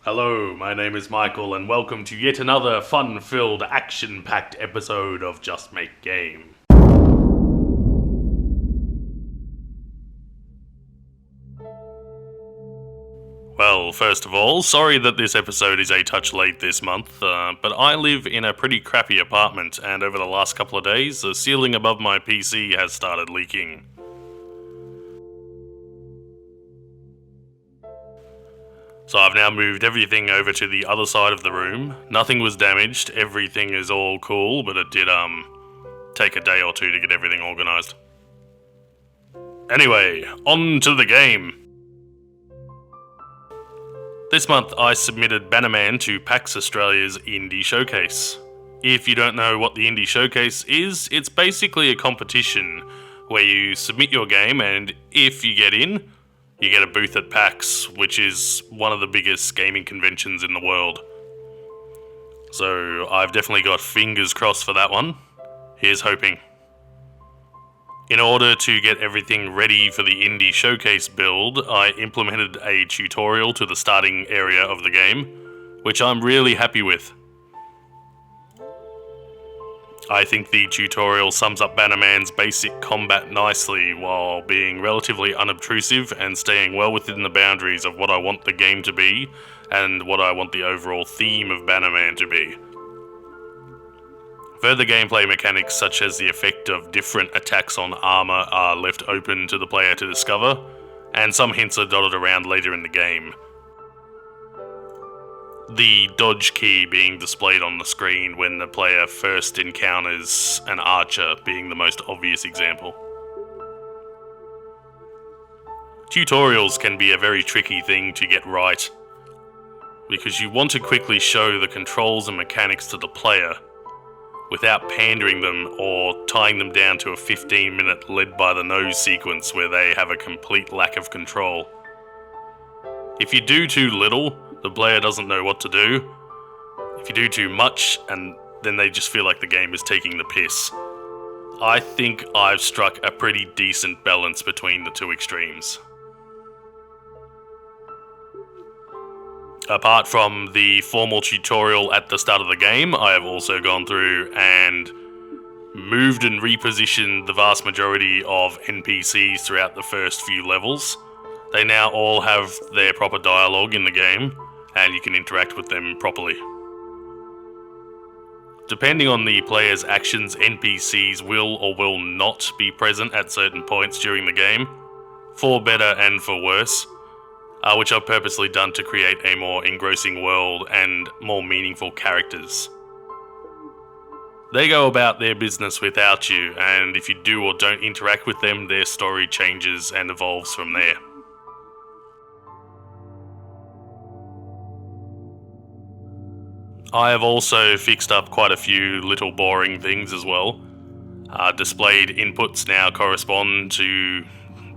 Hello, my name is Michael, and welcome to yet another fun-filled, action-packed episode of Just Make Game. Well, first of all, sorry that this episode is a touch late this month, but I live in a pretty crappy apartment, and over the last couple of days, the ceiling above my PC has started leaking. So I've now moved everything over to the other side of the room. Nothing was damaged, everything is all cool, but it did take a day or two to get everything organised. Anyway, on to the game. This month I submitted Bannerman to PAX Australia's Indie Showcase. If you don't know what the Indie Showcase is, it's basically a competition where you submit your game, and if you get in, you get a booth at PAX, which is one of the biggest gaming conventions in the world. So I've definitely got fingers crossed for that one. Here's hoping. In order to get everything ready for the Indie Showcase build, I implemented a tutorial to the starting area of the game, which I'm really happy with. I think the tutorial sums up Bannerman's basic combat nicely while being relatively unobtrusive and staying well within the boundaries of what I want the game to be and what I want the overall theme of Bannerman to be. Further gameplay mechanics such as the effect of different attacks on armor are left open to the player to discover, and some hints are dotted around later in the game. The dodge key being displayed on the screen when the player first encounters an archer being the most obvious example. Tutorials can be a very tricky thing to get right, because you want to quickly show the controls and mechanics to the player without pandering them or tying them down to a 15-minute led-by-the-nose sequence where they have a complete lack of control. If you do too little, the player doesn't know what to do. If you do too much, and then they just feel like the game is taking the piss. I think I've struck a pretty decent balance between the two extremes. Apart from the formal tutorial at the start of the game, I have also gone through and moved and repositioned the vast majority of NPCs throughout the first few levels. They now all have their proper dialogue in the game, and you can interact with them properly. Depending on the player's actions, NPCs will or will not be present at certain points during the game, for better and for worse, which I've purposely done to create a more engrossing world and more meaningful characters. They go about their business without you, and if you do or don't interact with them, their story changes and evolves from there. I have also fixed up quite a few little boring things as well. Displayed inputs now correspond to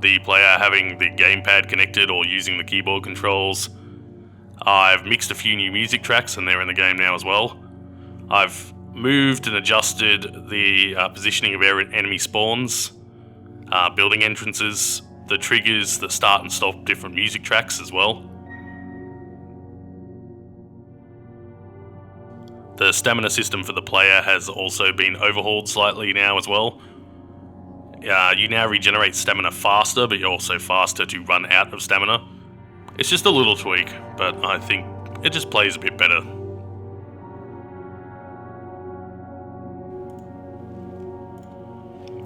the player having the gamepad connected or using the keyboard controls. I've mixed a few new music tracks and they're in the game now as well. I've moved and adjusted the positioning of enemy spawns, building entrances, the triggers that start and stop different music tracks as well. The stamina system for the player has also been overhauled slightly now as well. You now regenerate stamina faster, but you're also faster to run out of stamina. It's just a little tweak, but I think it just plays a bit better.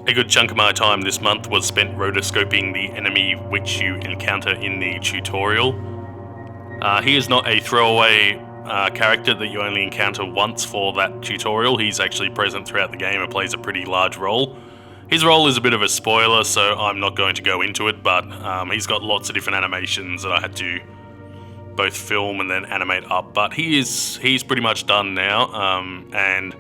A good chunk of my time this month was spent rotoscoping the enemy which you encounter in the tutorial. He is not a throwaway character that you only encounter once for that tutorial. He's actually present throughout the game and plays a pretty large role. His role is a bit of a spoiler, so I'm not going to go into it, but he's got lots of different animations that I had to both film and then animate up. But he's pretty much done now, and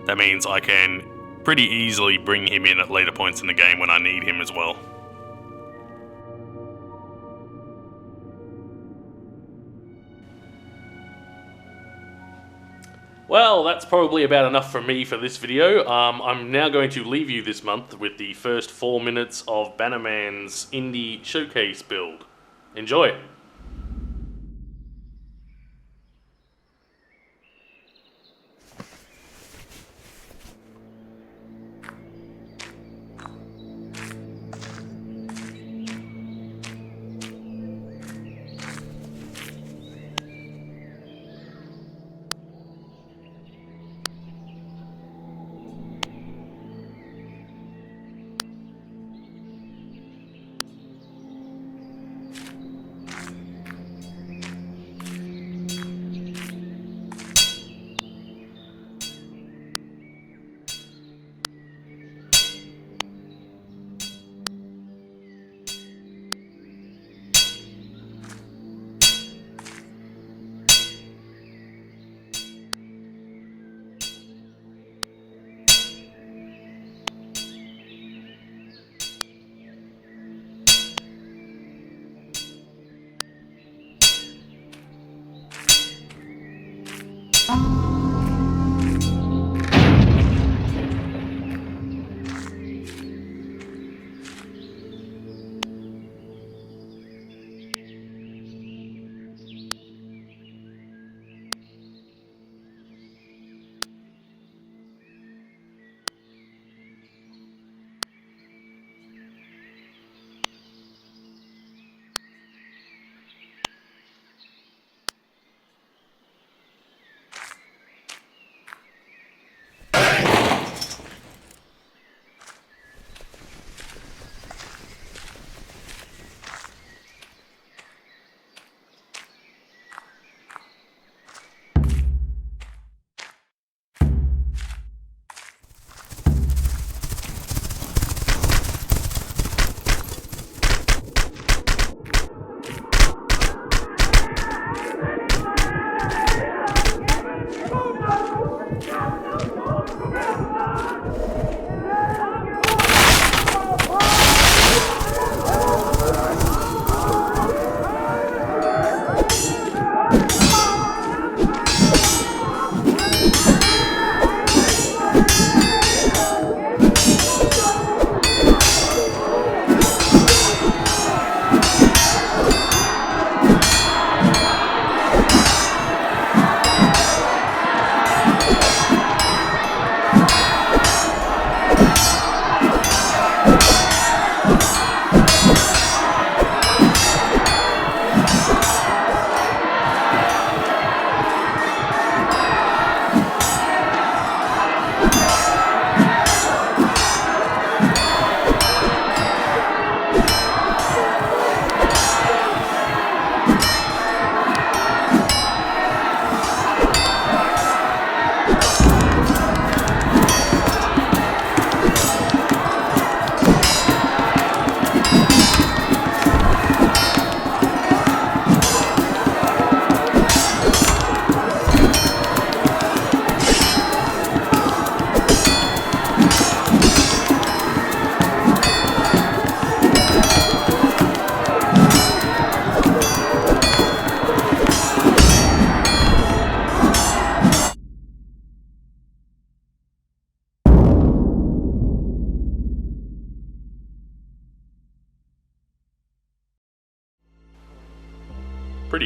that means I can pretty easily bring him in at later points in the game when I need him as well. Well, that's probably about enough from me for this video. I'm now going to leave you this month with the first 4 minutes of Bannerman's Indie Showcase build. Enjoy!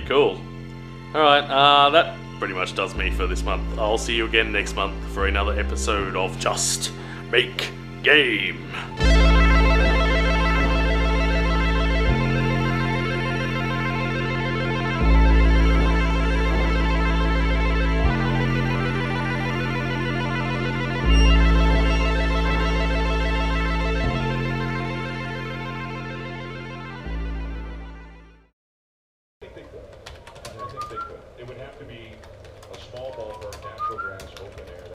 pretty cool. Alright, that pretty much does me for this month. I'll see you again next month for another episode of Just Make Game. I think they could. It would have to be a small ballpark, natural grass, open air.